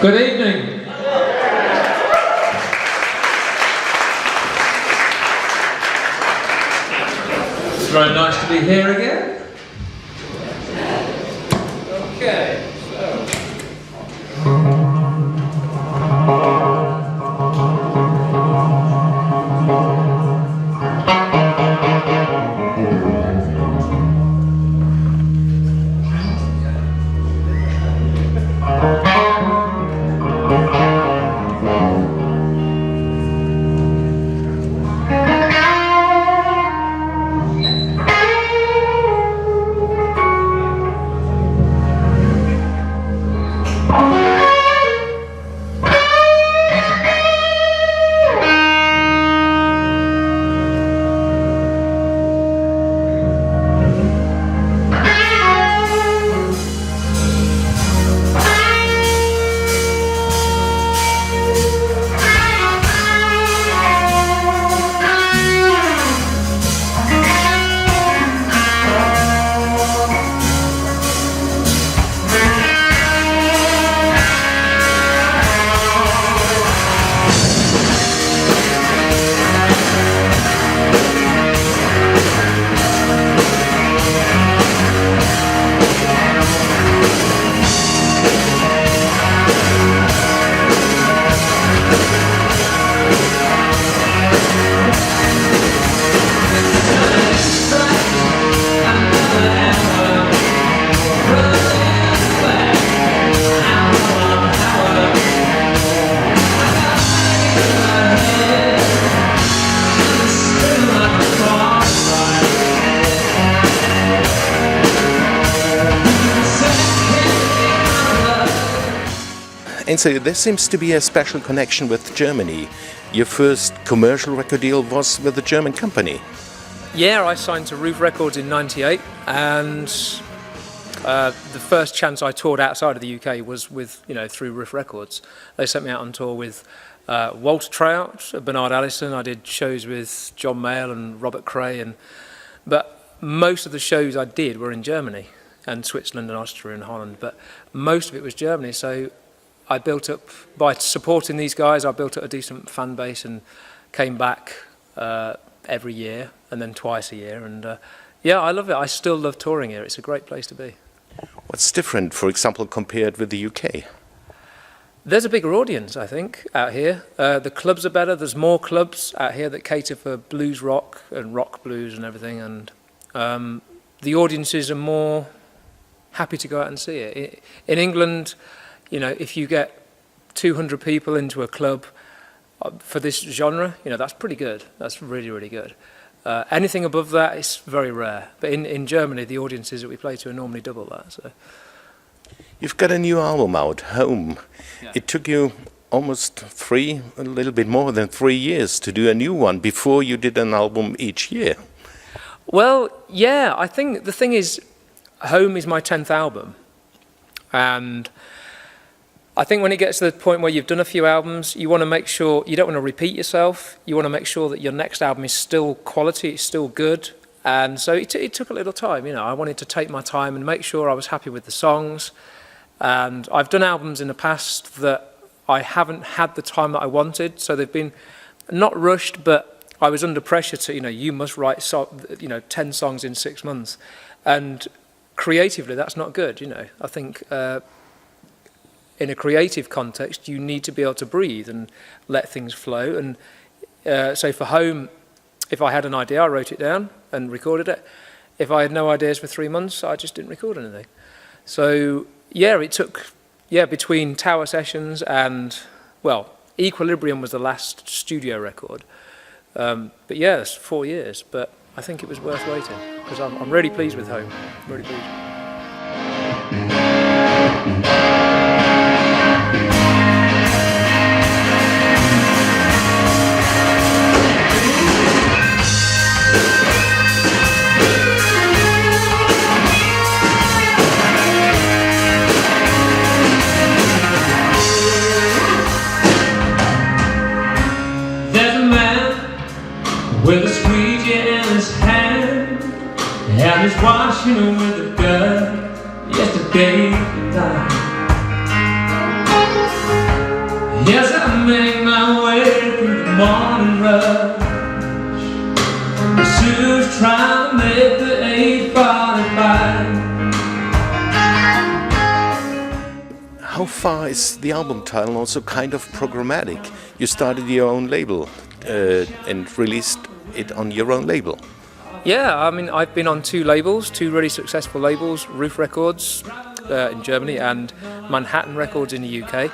Good evening. It's very nice to be here again. Okay, Aynsley, there seems to be a special connection with Germany. Your first commercial record deal was with a German company. Yeah, I signed to Revue Records in '98, and the first chance I toured outside of the UK was with, through Revue Records. They sent me out on tour with Walter Trout, Bernard Allison. I did shows with John Mayall and Robert Cray, but most of the shows I did were in Germany and Switzerland and Austria and Holland, but most of it was Germany. So I built up, by supporting these guys, I built up a decent fan base and came back every year and then twice a year. And yeah, I love it. I still love touring here. It's a great place to be. What's different, for example, compared with the UK? There's a bigger audience, I think, out here. The clubs are better. There's more clubs out here that cater for blues rock and rock blues and everything. And the audiences are more happy to go out and see it. In England, if you get 200 people into a club for this genre, that's pretty good. That's really, really good. Anything above that is very rare. But in Germany, the audiences that we play to are normally double that. So. You've got a new album out, Home. Yeah. It took you almost a little bit more than 3 years to do a new one before you did an album each year. Well, yeah, I think the thing is, Home is my 10th album. And I think when it gets to the point where you've done a few albums, you want to make sure, you don't want to repeat yourself, you want to make sure that your next album is still quality, it's still good. And so it took a little time, I wanted to take my time and make sure I was happy with the songs. And I've done albums in the past that I haven't had the time that I wanted, so they've been not rushed, but I was under pressure to, you must write 10 songs in 6 months. And creatively, that's not good, I think in a creative context, you need to be able to breathe and let things flow. And so for Home, if I had an idea, I wrote it down and recorded it. If I had no ideas for 3 months, I just didn't record anything. So yeah, it took, between Tower Sessions and, Equilibrium was the last studio record. But yeah, it's 4 years, but I think it was worth waiting because I'm really pleased with Home, really pleased. With a squeegee in his hand, and he's washing with the dirt yesterday night. make my way through the morning rush. The Sue's trying to make the 8:45. How far is the album title also kind of programmatic? You started your own label and released it on your own label. Yeah, I mean, I've been on 2 labels, 2 really successful labels, Roof Records in Germany and Manhattan Records in the UK.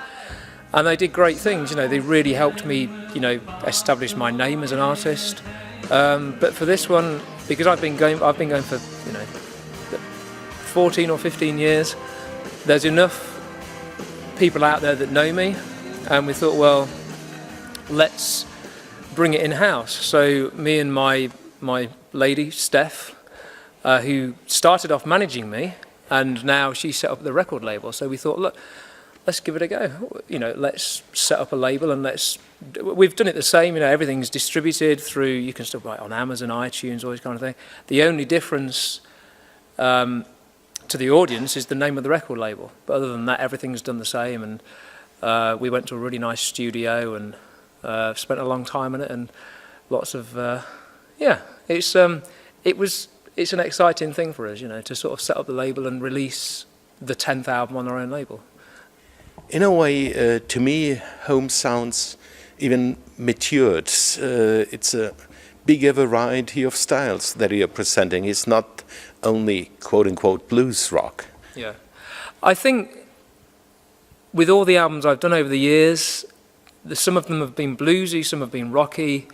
And they did great things, you know, they really helped me, you know, establish my name as an artist. But for this one, because I've been going for, you know, 14 or 15 years, there's enough people out there that know me, and we thought, well, let's bring it in-house. So me and my lady, Steph, who started off managing me, and now she set up the record label. So we thought, look, let's give it a go. You know, let's set up a label and we've done it the same, you know, everything's distributed through, you can still buy it on Amazon, iTunes, all this kind of thing. The only difference to the audience is the name of the record label. But other than that, everything's done the same. And we went to a really nice studio and spent a long time in it, and lots of, yeah, it's an exciting thing for us, you know, to sort of set up the label and release the 10th album on our own label. In a way, to me, Home sounds even matured. It's a bigger variety of styles that you're presenting. It's not only quote-unquote blues rock. Yeah. I think with all the albums I've done over the years, some of them have been bluesy, some have been rocky,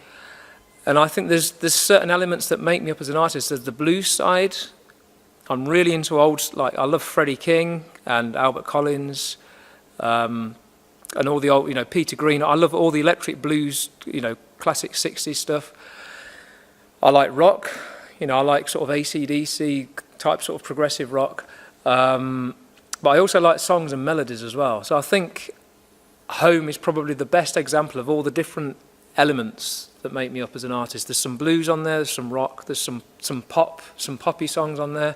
and I think there's certain elements that make me up as an artist. There's the blues side. I'm really into like I love Freddie King and Albert Collins, and all the old, you know, Peter Green. I love all the electric blues, you know, classic 60s stuff. I like rock, you know, I like sort of AC/DC type sort of progressive rock. But I also like songs and melodies as well. So I think Home is probably the best example of all the different elements that make me up as an artist. There's some blues on there, there's some rock, there's some pop, some poppy songs on there.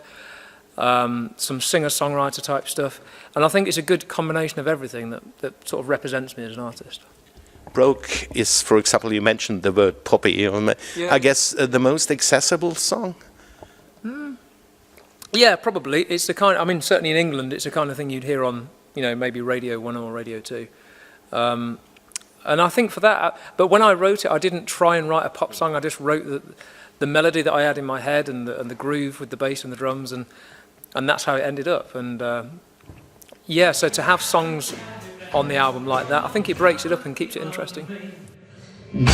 Some singer-songwriter type stuff, and I think it's a good combination of everything that sort of represents me as an artist. Broke is, for example, you mentioned the word poppy. Yeah. I guess the most accessible song? Yeah, probably. It's the kind, I mean, certainly in England, it's the kind of thing you'd hear on, you know, maybe Radio 1 or Radio 2. And I think for that, but when I wrote it, I didn't try and write a pop song, I just wrote the melody that I had in my head and the groove with the bass and the drums, and that's how it ended up. And yeah, so to have songs on the album like that, I think it breaks it up and keeps it interesting. Wake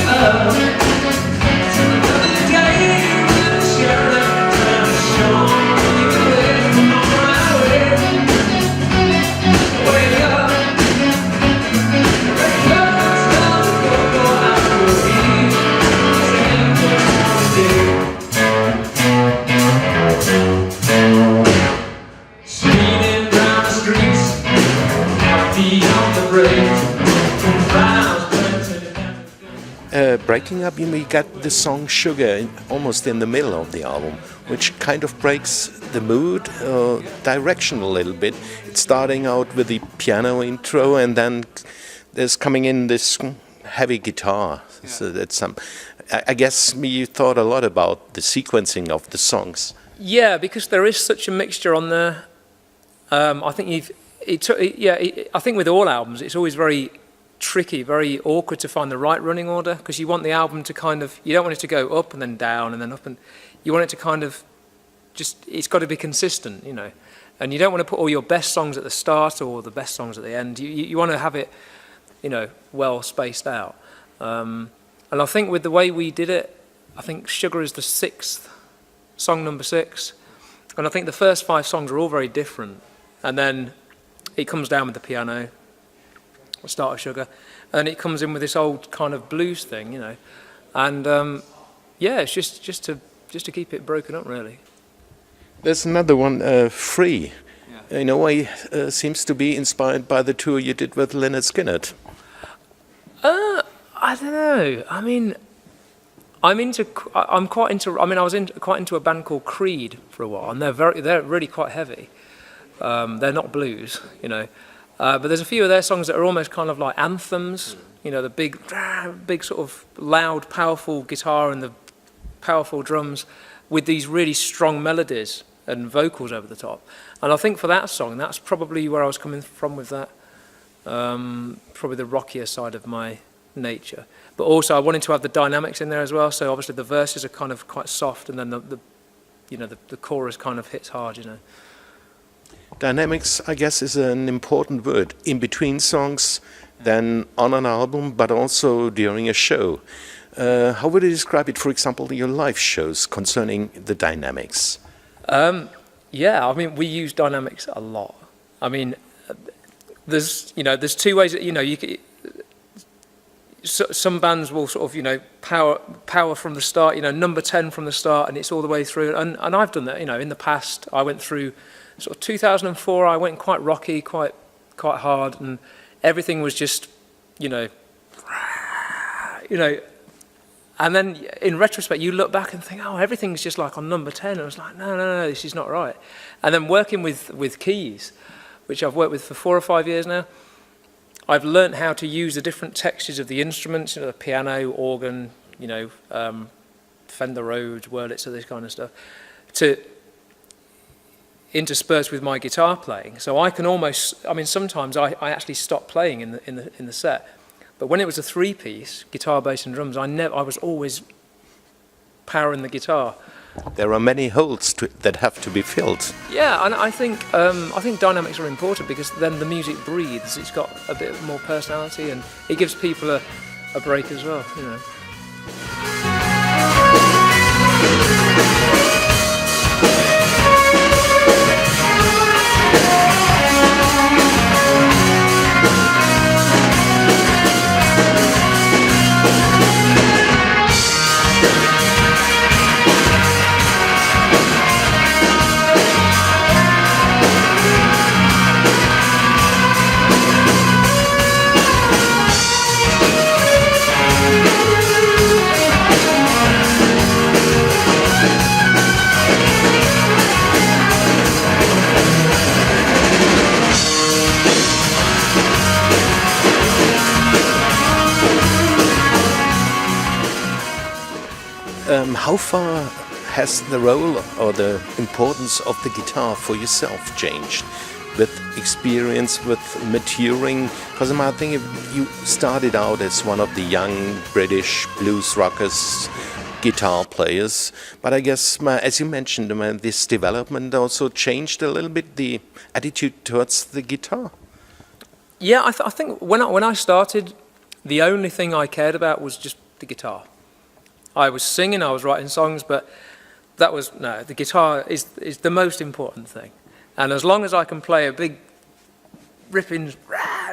up to another day when the shadow turns short. You can wait from all my way. Wake up, stop the go out for you. Sing for the day. Speeding down the streets, my feet on the brakes. Breaking Up, we got the song Sugar almost in the middle of the album, which kind of breaks the mood, direction a little bit. It's starting out with the piano intro, and then there's coming in this heavy guitar. Yeah. So that's I guess you thought a lot about the sequencing of the songs. Yeah, because there is such a mixture on there. I think I think with all albums, it's always very tricky, very awkward to find the right running order, because you want the album to kind of, you don't want it to go up and then down and then up, and you want it to kind of just, it's got to be consistent, you know, and you don't want to put all your best songs at the start or the best songs at the end. You want to have it, you know, well spaced out. And I think with the way we did it, I think Sugar is the 6th, song number 6, and I think the first 5 songs are all very different, and then it comes down with the piano, start of Sugar, and it comes in with this old kind of blues thing, you know, and yeah, it's just to keep it broken up, really. There's another one, Free. Yeah. In a way, seems to be inspired by the tour you did with Lynyrd Skynyrd. I don't know. I mean, I was quite into a band called Creed for a while, and they're really quite heavy. They're not blues, you know. But there's a few of their songs that are almost kind of like anthems, you know, the big sort of loud, powerful guitar and the powerful drums with these really strong melodies and vocals over the top. And I think for that song, that's probably where I was coming from with that. Probably the rockier side of my nature. But also I wanted to have the dynamics in there as well, so obviously the verses are kind of quite soft, and then the chorus kind of hits hard, you know. Dynamics, I guess, is an important word in between songs, then on an album, but also during a show. How would you describe it, for example, your live shows concerning the dynamics? Yeah, I mean, we use dynamics a lot. I mean, there's two ways that, some bands will sort of, power from the start, number 10 from the start, and it's all the way through. And I've done that, in the past. I went through sort of 2004, I went quite rocky, quite hard, and everything was just, and then in retrospect, you look back and think, oh, everything's just like on number 10. And I was like, no, this is not right. And then working with keys, which I've worked with for 4 or 5 years now, I've learnt how to use the different textures of the instruments, the piano, organ, Fender Rhodes, Wurlitzer, this kind of stuff, to intersperse with my guitar playing. So I can almost, sometimes I actually stop playing in the set. But when it was a 3-piece, guitar, bass and drums, I was always powering the guitar. There are many holes that have to be filled. Yeah, and I think dynamics are important because then the music breathes. It's got a bit more personality, and it gives people a break as well, How far has the role or the importance of the guitar for yourself changed with experience, with maturing? Because I think you started out as one of the young British blues rockers, guitar players, but I guess, as you mentioned, this development also changed a little bit the attitude towards the guitar. Yeah, I think when I started, the only thing I cared about was just the guitar. I was singing, I was writing songs, but the guitar is the most important thing. And as long as I can play a big ripping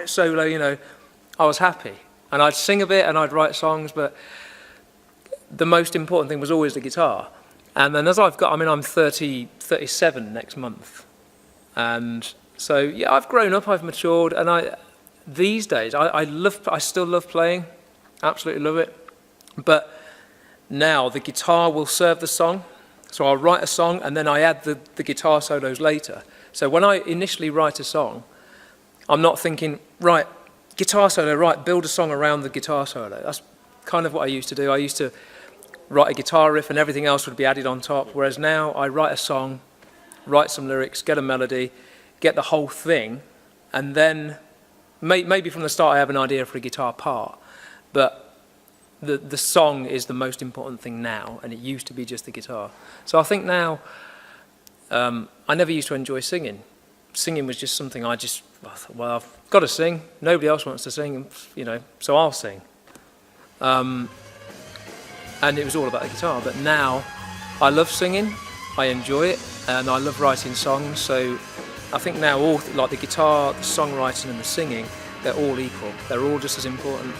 solo, I was happy. And I'd sing a bit and I'd write songs, but the most important thing was always the guitar. And then as I'm 37 next month. And so, yeah, I've grown up, I've matured, and these days, I still love playing, absolutely love it. But now the guitar will serve the song, so I'll write a song and then I add the guitar solos later. So when I initially write a song, I'm not thinking, right, guitar solo, right, build a song around the guitar solo. That's kind of what I used to do. I used to write a guitar riff and everything else would be added on top, whereas now I write a song, write some lyrics, get a melody, get the whole thing, and then maybe from the start I have an idea for a guitar part, but the song is the most important thing now, and it used to be just the guitar. So I think now, I never used to enjoy singing. Singing was just something I thought, well, I've got to sing. Nobody else wants to sing, so I'll sing. And it was all about the guitar. But now, I love singing, I enjoy it, and I love writing songs. So I think now, all like the guitar, the songwriting, and the singing, they're all equal. They're all just as important.